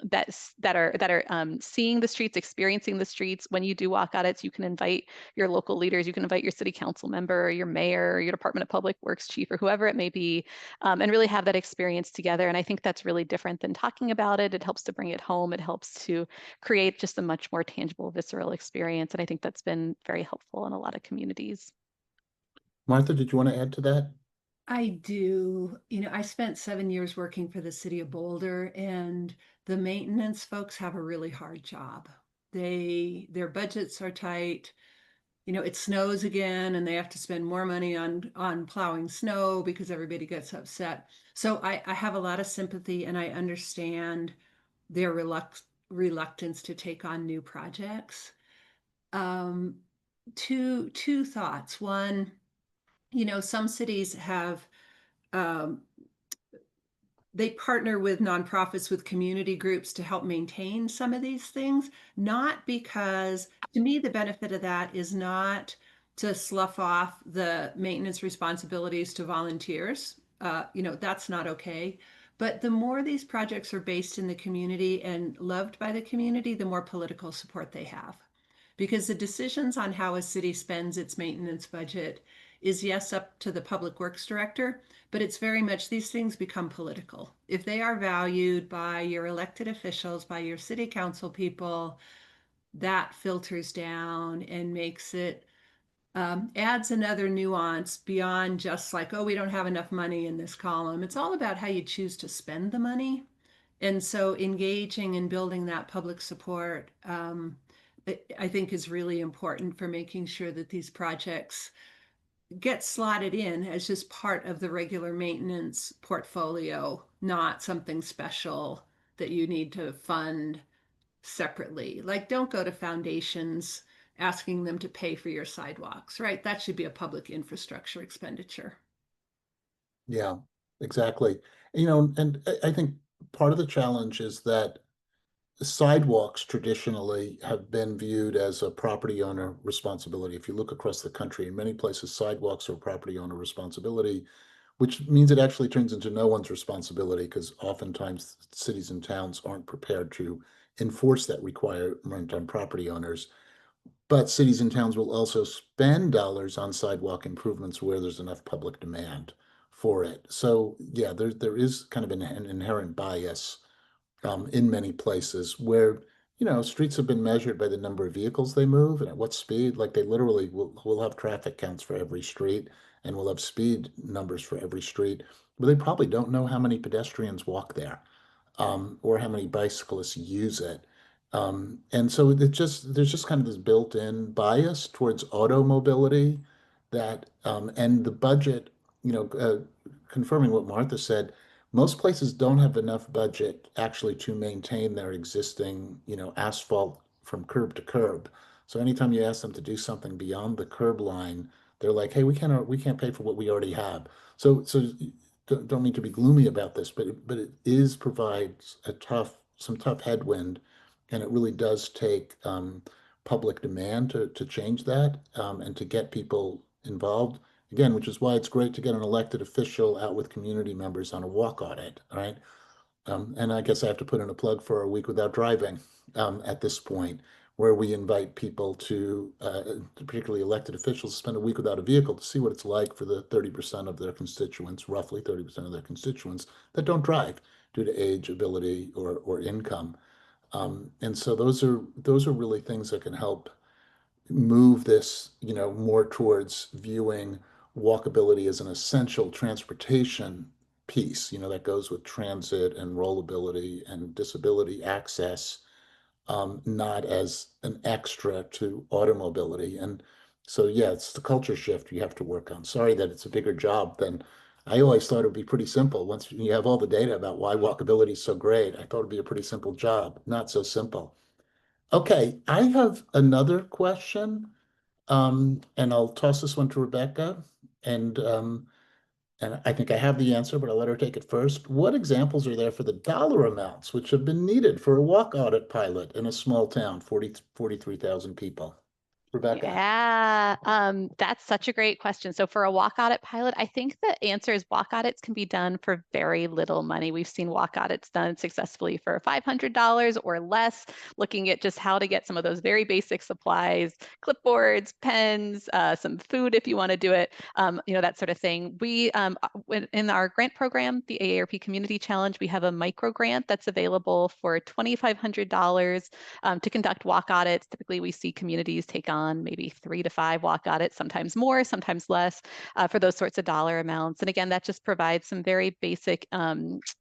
seeing the streets, experiencing the streets. When you do walk audits, you can invite your local leaders, you can invite your city council member, or your mayor, or your Department of Public Works chief, or whoever it may be, and really have that experience together. And I think that's really different than talking about it. It helps to bring it home. It helps to create just a much more tangible, visceral experience. And I think that's been very helpful in a lot of communities. Martha, did you want to add to that? I do. I spent 7 years working for the city of Boulder, and the maintenance folks have a really hard job. Their budgets are tight. It snows again, and they have to spend more money on plowing snow because everybody gets upset. So I have a lot of sympathy, and I understand their reluctance to take on new projects. Um, two thoughts. One, some cities have um, they partner with nonprofits, with community groups to help maintain some of these things, not because, to me, the benefit of that is not to slough off the maintenance responsibilities to volunteers. That's not okay. But the more these projects are based in the community and loved by the community, the more political support they have. Because the decisions on how a city spends its maintenance budget is, yes, up to the public works director, but it's very much these things become political. If they are valued by your elected officials, by your city council people, that filters down and makes it adds another nuance beyond just like, oh, we don't have enough money in this column. It's all about how you choose to spend the money. And so engaging and building that public support, I think is really important for making sure that these projects get slotted in as just part of the regular maintenance portfolio, not something special that you need to fund separately. Like, don't go to foundations asking them to pay for your sidewalks, right? That should be a public infrastructure expenditure. Yeah, exactly. You know, and I think part of the challenge is that sidewalks traditionally have been viewed as a property owner responsibility. If you look across the country, in many places, sidewalks are property owner responsibility, which means it actually turns into no one's responsibility because oftentimes cities and towns aren't prepared to enforce that requirement on property owners. But cities and towns will also spend dollars on sidewalk improvements where there's enough public demand for it. So yeah, there is kind of an inherent bias in many places where, you know, streets have been measured by the number of vehicles they move and at what speed. Like they literally will have traffic counts for every street and will have speed numbers for every street, but they probably don't know how many pedestrians walk there or how many bicyclists use it. And so there's just kind of this built-in bias towards auto mobility that and the budget, you know, confirming what Martha said, most places don't have enough budget actually to maintain their existing, you know, asphalt from curb to curb. So anytime you ask them to do something beyond the curb line, they're like, hey, we can't pay for what we already have. So don't mean to be gloomy about this, but it is provides some tough headwind, and it really does take public demand to change that and to get people involved again, which is why it's great to get an elected official out with community members on a walk audit, right? And I guess I have to put in a plug for a week without driving at this point, where we invite people particularly elected officials, to spend a week without a vehicle to see what it's like for the 30% of their constituents, roughly 30% of their constituents, that don't drive due to age, ability, or income. And so those are really things that can help move this, you know, more towards viewing walkability as an essential transportation piece, you know, that goes with transit and rollability and disability access, not as an extra to automobility. And so, yeah, it's the culture shift you have to work on. Sorry that it's a bigger job than I always thought it would be pretty simple. Once you have all the data about why walkability is so great, I thought it'd be a pretty simple job. Not so simple. Okay, I have another question, and I'll toss this one to Rebecca. And and I think I have the answer, but I'll let her take it first. What examples are there for the dollar amounts which have been needed for a walk audit pilot in a small town, 43,000 people? Rebecca. Yeah, that's such a great question. So for a walk audit pilot, I think the answer is walk audits can be done for very little money. We've seen walk audits done successfully for $500 or less, looking at just how to get some of those very basic supplies, clipboards, pens, some food if you want to do it, you know, that sort of thing. We, in our grant program, the AARP Community Challenge, we have a micro grant that's available for $2,500 to conduct walk audits. Typically, we see communities take on maybe 3 to 5 walk audits, sometimes more, sometimes less, for those sorts of dollar amounts. And again, that just provides some very basic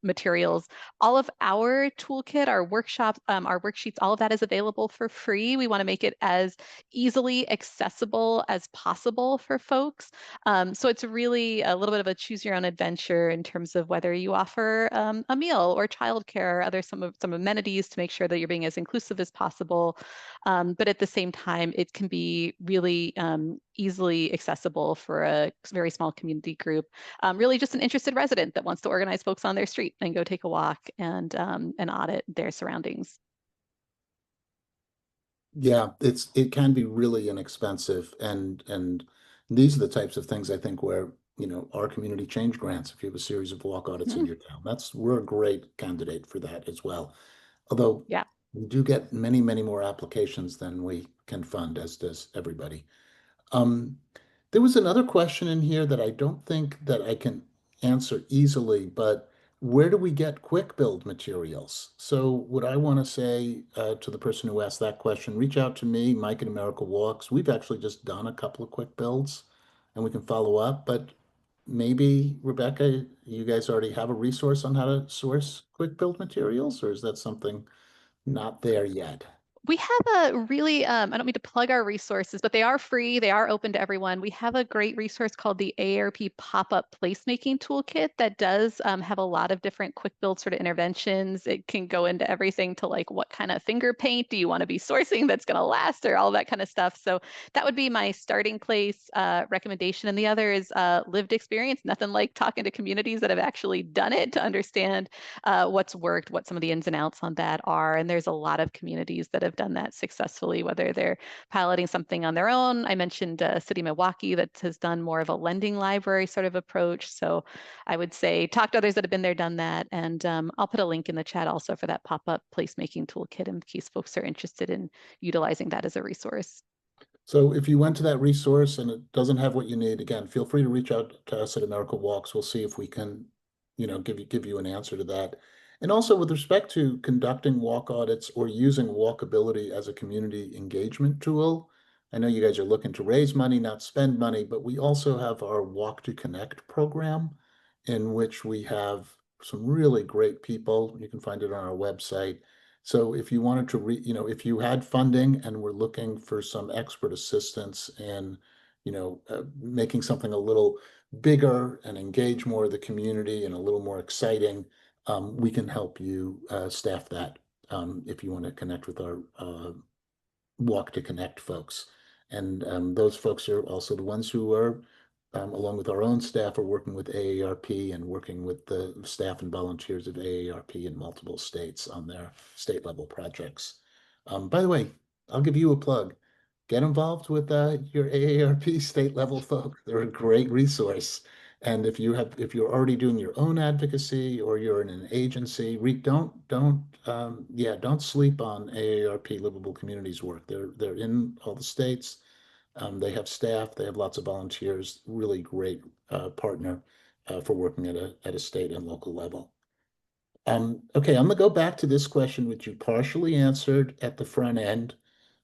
materials. All of our toolkit, our workshops, our worksheets, all of that is available for free. We want to make it as easily accessible as possible for folks. So it's really a little bit of a choose your own adventure in terms of whether you offer a meal or childcare or other some amenities to make sure that you're being as inclusive as possible. But at the same time, it can be really easily accessible for a very small community group. Really just an interested resident that wants to organize folks on their street and go take a walk and audit their surroundings. Yeah, it can be really inexpensive, and these are the types of things I think where, our community change grants if you have a series of walk audits in your town. We're a great candidate for that as well. Although Yeah. we do get many, many more applications than we can fund, as does everybody. Um, there was another question in here that I don't think that I can answer easily, but where do we get quick build materials? So what I want to say to the person who asked that question, reach out to me, Mike at America Walks. We've actually just done a couple of quick builds and we can follow up, but maybe Rebecca, you guys already have a resource on how to source quick build materials, or is that something not there yet? We have a really, I don't mean to plug our resources, but they are free. They are open to everyone. We have a great resource called the AARP Pop-Up Placemaking Toolkit that does have a lot of different quick build sort of interventions. It can go into everything to like what kind of finger paint do you want to be sourcing that's going to last or all that kind of stuff. So that would be my starting place recommendation. And the other is lived experience. Nothing like talking to communities that have actually done it to understand what's worked, what some of the ins and outs on that are. And there's a lot of communities that have done that successfully, whether they're piloting something on their own. I mentioned City Milwaukee that has done more of a lending library sort of approach. So I would say talk to others that have been there, done that. And I'll put a link in the chat also for that pop-up placemaking toolkit in case folks are interested in utilizing that as a resource. So if you went to that resource and it doesn't have what you need, again, feel free to reach out to us at America Walks. We'll see if we can, give you an answer to that. And also with respect to conducting walk audits or using Walkability as a community engagement tool, I know you guys are looking to raise money, not spend money, but we also have our Walk to Connect program in which we have some really great people. You can find it on our website. So if you wanted to if you had funding and were looking for some expert assistance in, making something a little bigger and engage more of the community and a little more exciting, we can help you staff that if you want to connect with our Walk to Connect folks. And those folks are also the ones who are, along with our own staff, are working with AARP and working with the staff and volunteers of AARP in multiple states on their state level projects. By the way, I'll give you a plug. Get involved with your AARP state level folks. They're a great resource. And if you're already doing your own advocacy or you're in an agency, don't sleep on AARP Livable Communities work. They're in all the states. They have staff. They have lots of volunteers. Really great partner for working at a state and local level. Okay, I'm gonna go back to this question, which you partially answered at the front end,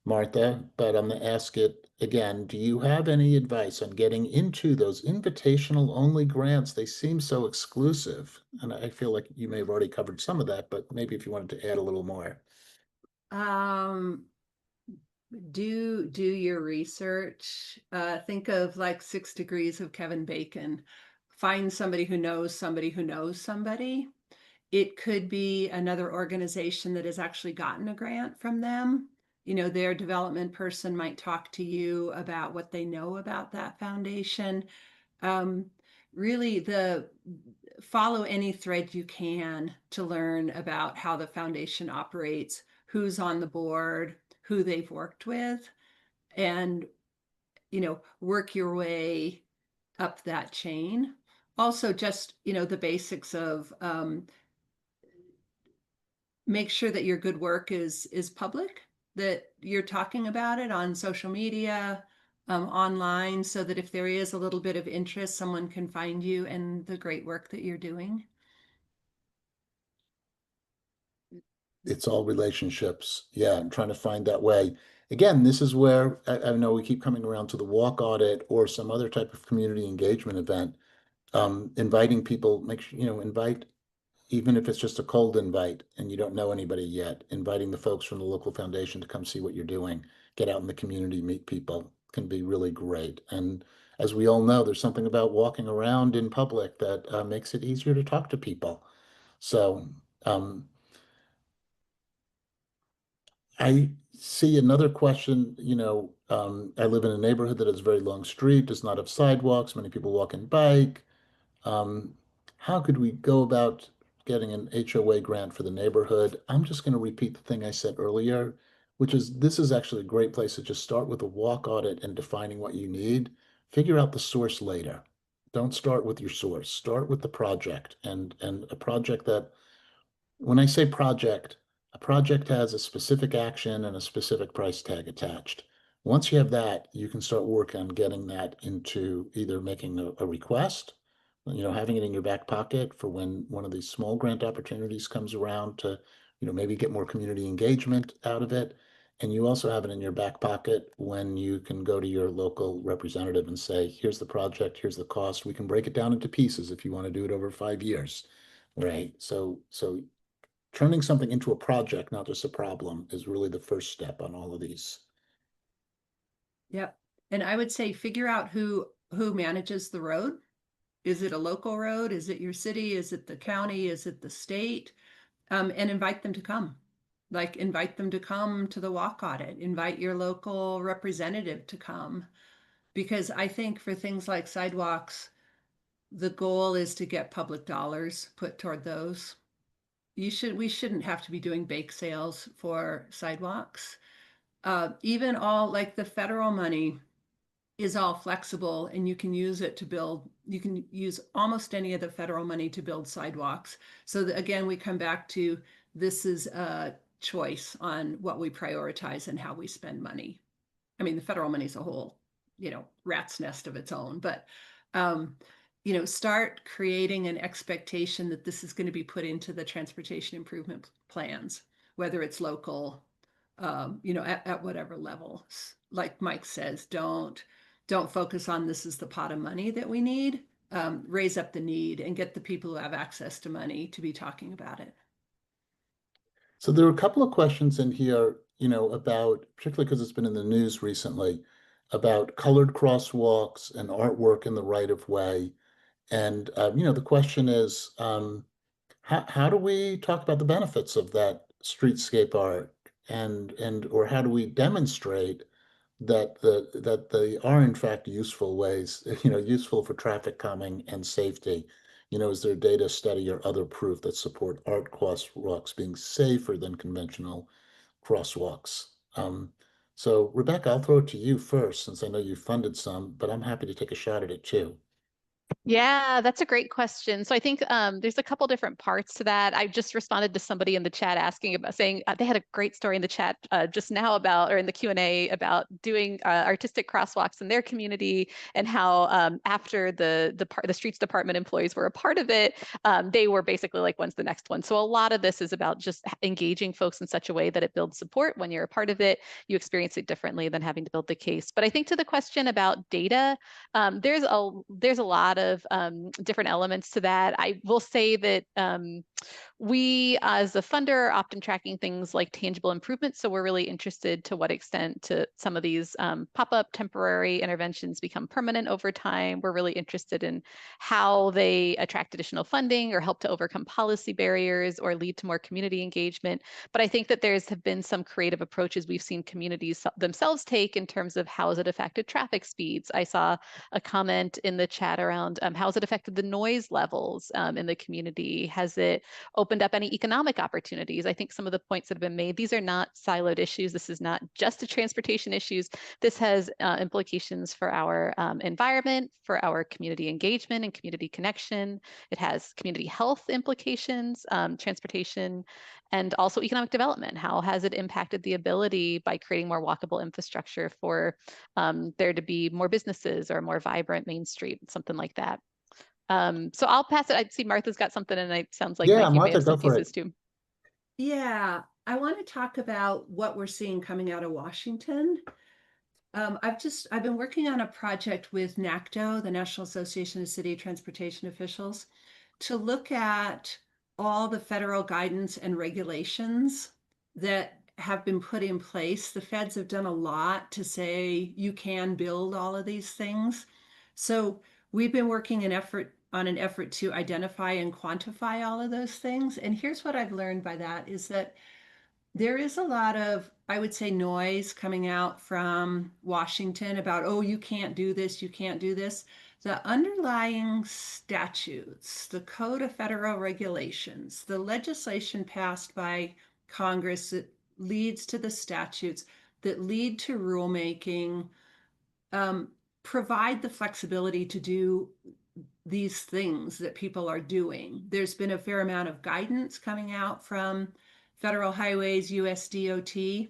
Martha, but I'm gonna ask it again. Do you have any advice on getting into those invitational only grants? They seem so exclusive, and I feel like you may have already covered some of that, but maybe if you wanted to add a little more. Do your research. Think of like 6 Degrees of Kevin Bacon. Find somebody who knows somebody who knows somebody. It could be another organization that has actually gotten a grant from them. Their development person might talk to you about what they know about that foundation. Really, follow any thread you can to learn about how the foundation operates, who's on the board, who they've worked with, and work your way up that chain. Also, just the basics of make sure that your good work is public, that you're talking about it on social media, online, so that if there is a little bit of interest, someone can find you and the great work that you're doing. It's all relationships. Yeah, I'm trying to find that way. Again, this is where I know we keep coming around to the walk audit or some other type of community engagement event. Inviting people, invite, even if it's just a cold invite and you don't know anybody yet, inviting the folks from the local foundation to come see what you're doing, get out in the community, meet people can be really great. And as we all know, there's something about walking around in public that makes it easier to talk to people. So, I see another question, I live in a neighborhood that has a very long street, does not have sidewalks, many people walk and bike. Um, how could we go about getting an HOA grant for the neighborhood? I'm just going to repeat the thing I said earlier, which is this is actually a great place to just start with a walk audit and defining what you need. Figure out the source later. Don't start with your source. Start with the project, and a project that, when I say project, a project has a specific action and a specific price tag attached. Once you have that, you can start working on getting that into either making a request, having it in your back pocket for when one of these small grant opportunities comes around to, maybe get more community engagement out of it. And you also have it in your back pocket when you can go to your local representative and say, here's the project, here's the cost. We can break it down into pieces if you want to do it over 5 years. Right. So turning something into a project, not just a problem, is really the first step on all of these. Yep. And I would say figure out who manages the road. Is it a local road? Is it your city? Is it the county? Is it the state? And invite them to come. Like invite them to come to the walk audit. Invite your local representative to come. Because I think for things like sidewalks, the goal is to get public dollars put toward those. We shouldn't have to be doing bake sales for sidewalks. Even all like the federal money is all flexible, and you can use it to build, you can use almost any of the federal money to build sidewalks. So again, we come back to, this is a choice on what we prioritize and how we spend money. I mean, the federal money is a whole, rat's nest of its own, but start creating an expectation that this is going to be put into the transportation improvement plans, whether it's local, at whatever level. Like Mike says, don't focus on this is the pot of money that we need. Raise up the need and get the people who have access to money to be talking about it. So there are a couple of questions in here, about, particularly because it's been in the news recently, about colored crosswalks and artwork in the right of way. And, the question is, how do we talk about the benefits of that streetscape art, or how do we demonstrate that they are in fact useful ways, useful for traffic calming and safety? Is there data, study, or other proof that support art crosswalks being safer than conventional crosswalks? So Rebecca, I'll throw it to you first, since I know you funded some, but I'm happy to take a shot at it too. Yeah, that's a great question. So I think there's a couple different parts to that. I just responded to somebody in the chat asking about, saying they had a great story in the chat just now about, or in the Q&A about doing artistic crosswalks in their community, and how after the streets department employees were a part of it, they were basically like, when's the next one? So a lot of this is about just engaging folks in such a way that it builds support. When you're a part of it, you experience it differently than having to build the case. But I think to the question about data, there's a lot of different elements to that. I will say that we, as a funder, are often tracking things like tangible improvements. So we're really interested to what extent to some of these pop-up temporary interventions become permanent over time. We're really interested in how they attract additional funding or help to overcome policy barriers or lead to more community engagement. But I think that have been some creative approaches we've seen communities themselves take in terms of how has it affected traffic speeds. I saw a comment in the chat around how has it affected the noise levels in the community? Has it opened up any economic opportunities? I think some of the points that have been made, these are not siloed issues. This is not just a transportation issues. This has implications for our environment, for our community engagement and community connection. It has community health implications, transportation, and also economic development. How has it impacted the ability, by creating more walkable infrastructure, for there to be more businesses or a more vibrant Main Street, something like that? So I'll pass it. I see Martha's got something, and it sounds like Yeah, Mike, you may Martha, have go some for pieces it. too. Yeah, I want to talk about what we're seeing coming out of Washington. I've been working on a project with NACTO, the National Association of City Transportation Officials, to look at all the federal guidance and regulations that have been put in place. The feds have done a lot to say you can build all of these things. So we've been working on an effort to identify and quantify all of those things. And here's what I've learned by that is that there is a lot of, I would say, noise coming out from Washington about, oh, you can't do this, you can't do this. The underlying statutes, the Code of Federal Regulations, the legislation passed by Congress that leads to the statutes that lead to rulemaking, provide the flexibility to do these things that people are doing. There's been a fair amount of guidance coming out from Federal Highways, USDOT.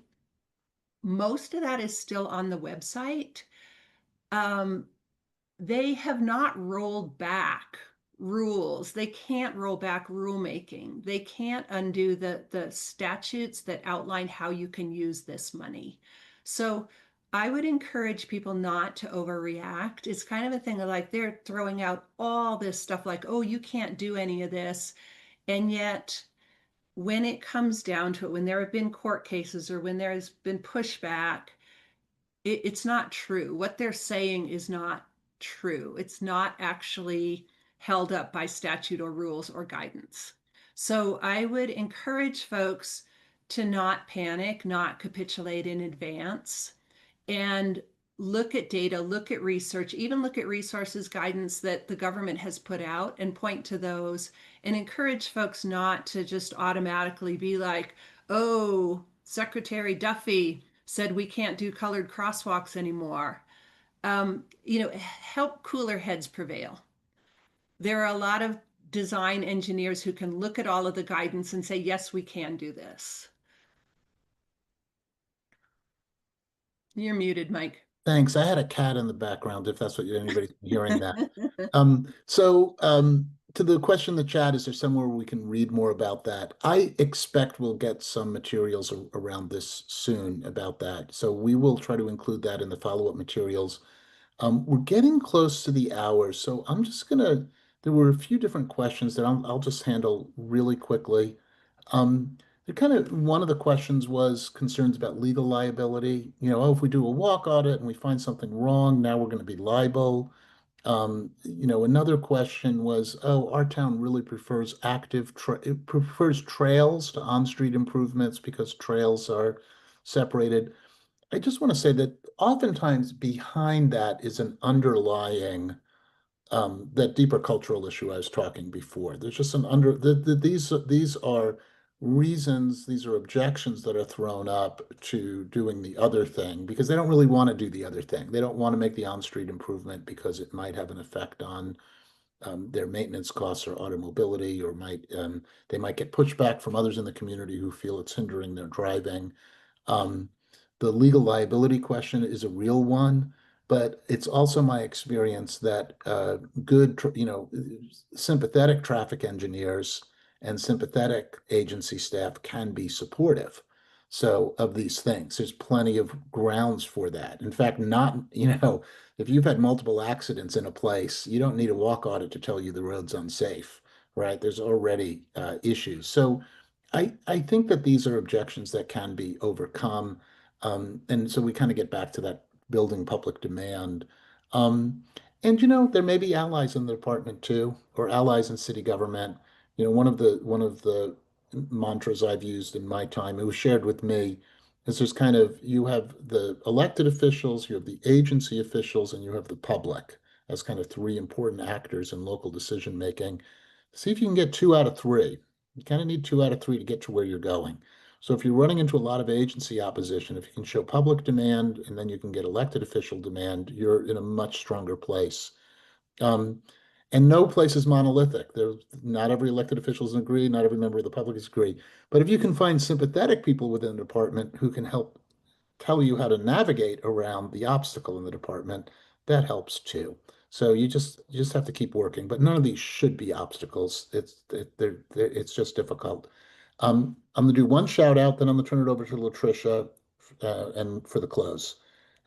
Most of that is still on the website. They have not rolled back rules. They can't roll back rulemaking. They can't undo the statutes that outline how you can use this money. So I would encourage people not to overreact. It's kind of a thing of like they're throwing out all this stuff like, oh, you can't do any of this. And yet, when it comes down to it, when there have been court cases or when there's been pushback, it's not true. What they're saying is not true. It's not actually held up by statute or rules or guidance. So I would encourage folks to not panic, not capitulate in advance, and look at data, look at research, even look at resources guidance that the government has put out and point to those, and encourage folks not to just automatically be like, oh, Secretary Duffy said we can't do colored crosswalks anymore. Help cooler heads prevail. There are a lot of design engineers who can look at all of the guidance and say, yes, we can do this. You're muted, Mike. Thanks. I had a cat in the background, if that's what anybody's hearing that. To the question in the chat, is there somewhere we can read more about that? I expect we'll get some materials around this soon about that. So we will try to include that in the follow-up materials. We're getting close to the hour, so I'm just there were a few different questions that I'll just handle really quickly. One of the questions was concerns about legal liability. Oh, if we do a walk audit and we find something wrong, now we're going to be liable. Another question was, oh, our town really prefers it prefers trails to on-street improvements because trails are separated. I just want to say that oftentimes behind that is an underlying that deeper cultural issue I was talking before. There's just these are reasons, these are objections that are thrown up to doing the other thing because they don't really want to do the other thing. They don't want to make the on-street improvement because it might have an effect on their maintenance costs or automobility, or they might get pushback from others in the community who feel it's hindering their driving. Um, the legal liability question is a real one, but it's also my experience that good, sympathetic traffic engineers and sympathetic agency staff can be supportive. So of these things, there's plenty of grounds for that. In fact, if you've had multiple accidents in a place, you don't need a walk audit to tell you the road's unsafe, right? There's already issues. So I think that these are objections that can be overcome. And so we kind of get back to that building public demand. And there may be allies in the department too, or allies in city government. One of the mantras I've used in my time, it was shared with me, is you have the elected officials, you have the agency officials, and you have the public as kind of three important actors in local decision making. See if you can get 2 out of 3. You kind of need 2 out of 3 to get to where you're going. So if you're running into a lot of agency opposition, if you can show public demand and then you can get elected official demand, you're in a much stronger place. And no place is monolithic. Not every elected official is agree, not every member of the public is agree. But if you can find sympathetic people within the department who can help tell you how to navigate around the obstacle in the department, that helps too. So you just have to keep working, but none of these should be obstacles. It's just difficult. I'm going to do one shout out, then I'm going to turn it over to Latricia and for the close.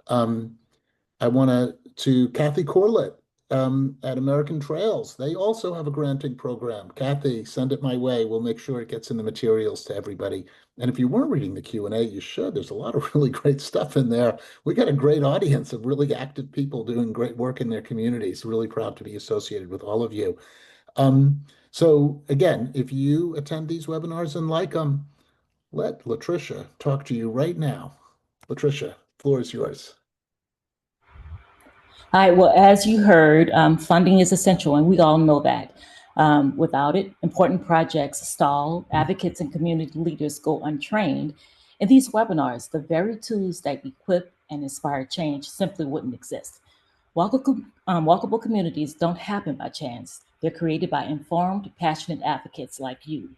I want to Kathy Corlett at American Trails. They also have a granting program. Kathy, send it my way. We'll make sure it gets in the materials to everybody. And if you weren't reading the Q&A, you should. There's a lot of really great stuff in there. We got a great audience of really active people doing great work in their communities. Really proud to be associated with all of you. So again, if you attend these webinars and like them, let Latricia talk to you right now. Latricia, floor is yours. All right, well, as you heard, funding is essential, and we all know that. Without it, important projects stall, advocates and community leaders go untrained. In these webinars, the very tools that equip and inspire change simply wouldn't exist. Walkable communities don't happen by chance. They're created by informed, passionate advocates like you.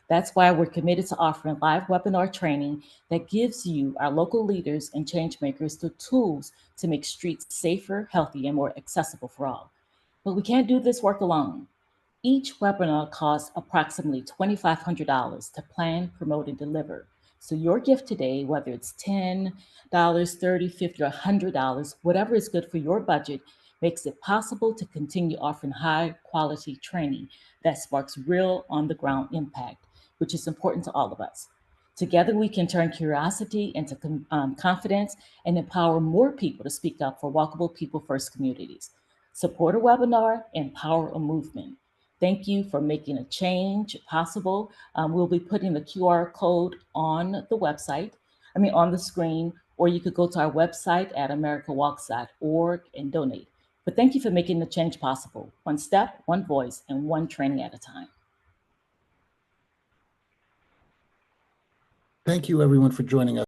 That's why we're committed to offering live webinar training that gives you, our local leaders and changemakers, the tools to make streets safer, healthy, and more accessible for all. But we can't do this work alone. Each webinar costs approximately $2,500 to plan, promote, and deliver. So your gift today, whether it's $10, $30, $50, or $100, whatever is good for your budget, makes it possible to continue offering high quality training that sparks real on the ground impact, which is important to all of us. Together, we can turn curiosity into confidence and empower more people to speak up for walkable people first communities. Support a webinar, empower a movement. Thank you for making a change possible. We'll be putting the QR code on the website, on the screen, or you could go to our website at americawalks.org and donate. But thank you for making the change possible, one step, one voice, and one training at a time. Thank you, everyone, for joining us.